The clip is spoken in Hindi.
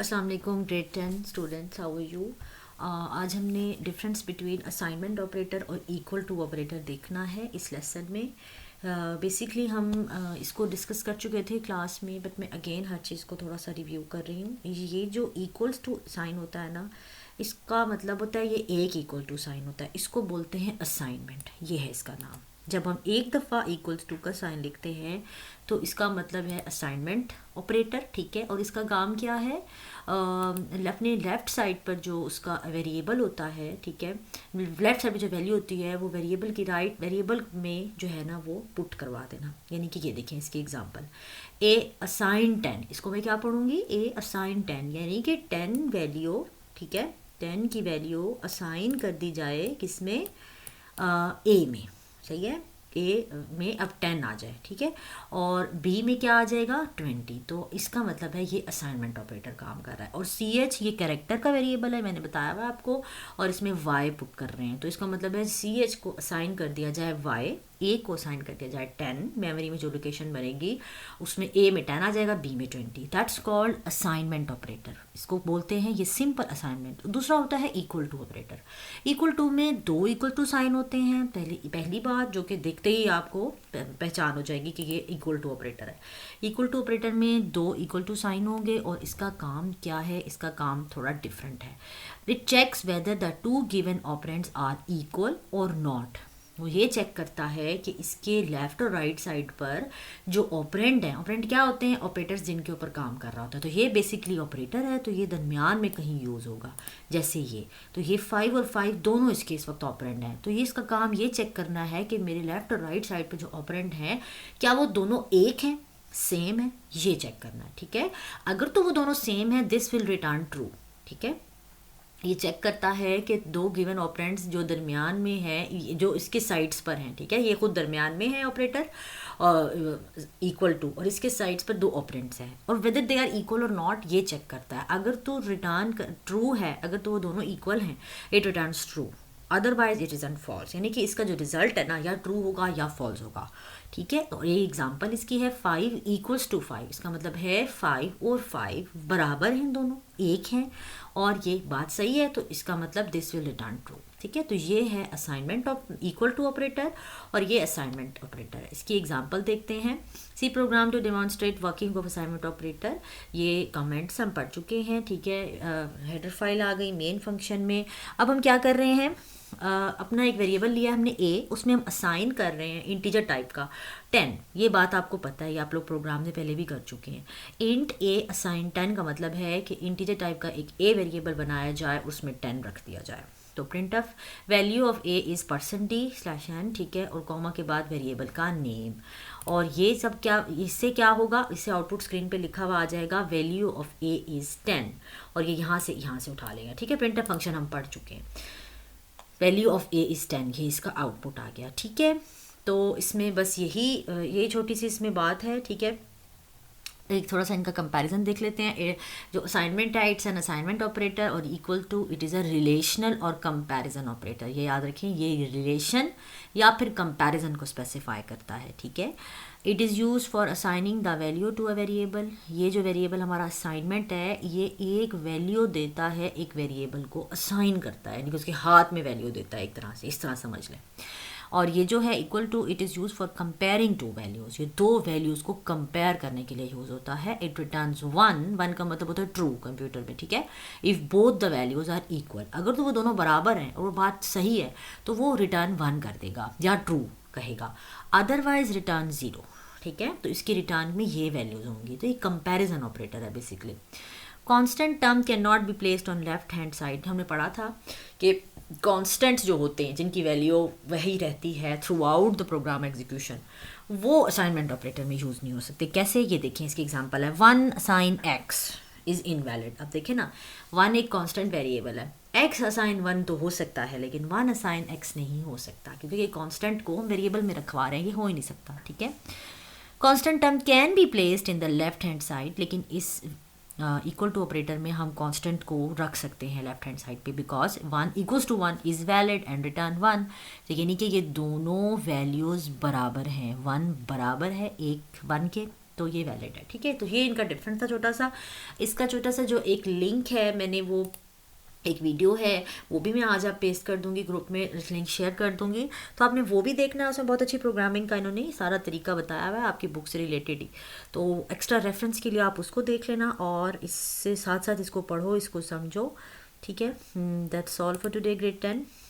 अस्सलाम वालेकुम grade 10 students, how are you. आज हमने डिफरेंस बिटवीन असाइनमेंट ऑपरेटर और इक्वल टू ऑपरेटर देखना है इस लेसन में। बेसिकली हम इसको डिस्कस कर चुके थे क्लास में, बट मैं अगेन हर चीज़ को थोड़ा सा रिव्यू कर रही हूँ। ये जो इक्वल्स टू साइन होता है ना, इसका मतलब होता है ये एक इक्वल टू साइन होता है, इसको बोलते हैं असाइनमेंट। ये है इसका नाम। जब हम एक दफ़ा इक्वल्स टू का साइन लिखते हैं तो इसका मतलब है असाइनमेंट ऑपरेटर, ठीक है। और इसका काम क्या है, अपने लेफ़्ट साइड पर जो उसका वेरिएबल होता है, ठीक है, लेफ़्ट साइड पर जो वैल्यू होती है वो वेरिएबल की राइट वेरिएबल में जो है ना वो पुट करवा देना। यानी कि ये देखें इसकी एग्जांपल, ए असाइन 10, इसको मैं क्या पढ़ूँगी, ए असाइन 10, यानी कि 10 वैल्यू, ठीक है, 10 की वैल्यू असाइन कर दी जाए किसमें, ए में, सही है। ए में अब 10 आ जाए, ठीक है, और बी में क्या आ जाएगा 20। तो इसका मतलब है ये असाइनमेंट ऑपरेटर काम कर रहा है। और सी एच ये कैरेक्टर का वेरिएबल है, मैंने बताया हुआ आपको, और इसमें वाई पुट कर रहे हैं। तो इसका मतलब है सी एच को असाइन कर दिया जाए वाई, ए को असाइन कर दिया जाए 10, मेमोरी में जो लोकेशन बनेगी उसमें ए में 10 आ जाएगा, बी में 20। दैट्स कॉल्ड असाइनमेंट ऑपरेटर, इसको बोलते हैं ये सिंपल असाइनमेंट। दूसरा होता है equal to operator. Equal to में दो इक्वल टू साइन होते हैं। पहली बात जो कि देखते ही आपको पहचान हो जाएगी कि ये इक्वल टू ऑपरेटर है। इक्वल टू ऑपरेटर में दो इक्वल टू साइन होंगे और इसका काम क्या है, इसका काम थोड़ा डिफरेंट है। It checks whether the two given operands are equal और नॉट। वो ये चेक करता है कि इसके लेफ्ट और राइट साइड पर जो ऑपरेंड हैं, ऑपरेंड क्या होते हैं, ऑपरेटर्स जिनके ऊपर काम कर रहा होता है। तो ये बेसिकली ऑपरेटर है, तो ये दरमियान में कहीं यूज़ होगा, जैसे ये। तो ये 5 और 5 दोनों इसके इस वक्त ऑपरेंड हैं। तो ये इसका काम ये चेक करना है कि मेरे लेफ्ट और राइट साइड पर जो ऑपरेंड हैं क्या वो दोनों एक हैं, सेम है, ये चेक करना है, ठीक है। अगर तो वो दोनों सेम है, दिस विल रिटर्न ट्रू, ठीक है। ये चेक करता है कि दो गिवन ऑपरेंड्स जो दरमियान में है, जो इसके साइड्स पर हैं, ठीक है, ये खुद दरमियान में है ऑपरेटर और इक्वल टू, और इसके साइड्स पर दो ऑपरेंड्स हैं, और वेदर दे आर इक्वल और नॉट ये चेक करता है। अगर तो रिटर्न ट्रू है, अगर तो वो दोनों इक्वल हैं, it returns true, otherwise it is false. यानी कि इसका जो रिजल्ट है ना, या ट्रू होगा या फॉल्स होगा, ठीक है। और ये एग्जांपल इसकी है 5 इक्वल्स टू 5, इसका मतलब है 5 और 5 बराबर हैं, दोनों एक हैं, और ये बात सही है, तो इसका मतलब दिस विल रिटर्न ट्रू, ठीक है। तो ये है assignment of equal to operator और ये असाइनमेंट ऑपरेटर है। इसकी एग्जांपल देखते हैं। C program to demonstrate working of assignment operator. ये कमेंट्स हम पढ़ चुके हैं, ठीक है। हेडर फाइल आ गई मेन फंक्शन में। अब हम क्या कर रहे हैं, अपना एक वेरिएबल लिया हमने ए, उसमें हम असाइन कर रहे हैं इंटीजर टाइप का 10। ये बात आपको पता है, ये आप लोग प्रोग्राम से पहले भी कर चुके हैं। इंट ए असाइन 10 का मतलब है कि इंटीजर टाइप का एक ए वेरिएबल बनाया जाए, उसमें 10 रख दिया जाए। तो print of value of A is %d/n, ठीक है, और कॉमा के बाद वेरिएबल का नेम। और ये सब क्या, इससे क्या होगा, इससे आउटपुट स्क्रीन पे लिखा हुआ आ जाएगा वैल्यू ऑफ ए इज़ 10, और ये यहाँ से उठा लेगा, ठीक है। प्रिंट ऑफ फंक्शन हम पढ़ चुके हैं। वैल्यू ऑफ ए इज़ 10, ये इसका आउटपुट आ गया, ठीक है। तो इसमें बस यही छोटी सी इसमें बात है, ठीक है। एक थोड़ा सा इनका कंपैरिजन देख लेते हैं। जो असाइनमेंट है, इट्स एन असाइनमेंट ऑपरेटर, और equal to it is a relational और कंपैरिजन ऑपरेटर। ये याद रखें, ये रिलेशन या फिर कंपैरिजन को स्पेसिफाई करता है, ठीक है। It is use for assigning the value to a variable. ये जो वेरिएबल हमारा असाइनमेंट है, ये एक वैल्यू देता है, एक वेरिएबल को असाइन करता है, यानी कि उसके हाथ में वैल्यू देता है, एक तरह से, इस तरह समझ लें। और ये जो है equal to, it is use for comparing two values. ये दो वैल्यूज़ को कंपेयर करने के लिए यूज़ होता है। इट रिटर्न्स 1 का मतलब होता है ट्रू कंप्यूटर में, ठीक है। If both the values are equal, अगर तो वो दोनों बराबर हैं और वो बात सही है, तो वो रिटर्न 1 कर देगा या ट्रू कहेगा, अदरवाइज रिटर्न 0, ठीक है। तो इसकी रिटर्न में ये वैल्यूज़ होंगी। तो ये कंपेरिजन ऑपरेटर है basically. Constant term can not be placed on left hand side. हमने पढ़ा था कि कांस्टेंट्स जो होते हैं, जिनकी वैल्यू वही रहती है through out the program execution, वो असाइनमेंट ऑपरेटर में यूज़ नहीं हो सकते। कैसे, ये देखें, इसकी एग्जांपल है 1 असाइन x इज़ इनवैलिड। अब देखें ना, 1 एक कांस्टेंट वेरिएबल है, x असाइन 1 तो हो सकता है, लेकिन 1 असाइन x नहीं हो सकता, क्योंकि ये कांस्टेंट को हम वेरिएबल में रखवा रहे हैं, ये हो ही नहीं सकता, ठीक है। Constant term can be placed in the left hand side, लेकिन इस इक्वल टू ऑपरेटर में हम कांस्टेंट को रख सकते हैं लेफ्ट हैंड साइड पे, because 1 equals to 1 is valid and return 1। यानी कि ये दोनों वैल्यूज़ बराबर हैं, 1 बराबर है 1 के, तो ये वैलिड है, ठीक है। तो ये इनका डिफरेंस था छोटा सा। इसका छोटा सा जो एक लिंक है, मैंने वो एक वीडियो है वो भी मैं आज आप पेस्ट कर दूंगी ग्रुप में, लिंक शेयर कर दूंगी, तो आपने वो भी देखना है। उसमें बहुत अच्छी प्रोग्रामिंग का इन्होंने सारा तरीका बताया हुआ है आपकी बुक से रिलेटेड ही, तो एक्स्ट्रा रेफरेंस के लिए आप उसको देख लेना और इससे साथ साथ इसको पढ़ो, इसको समझो, ठीक है। That's all for today, grade 10।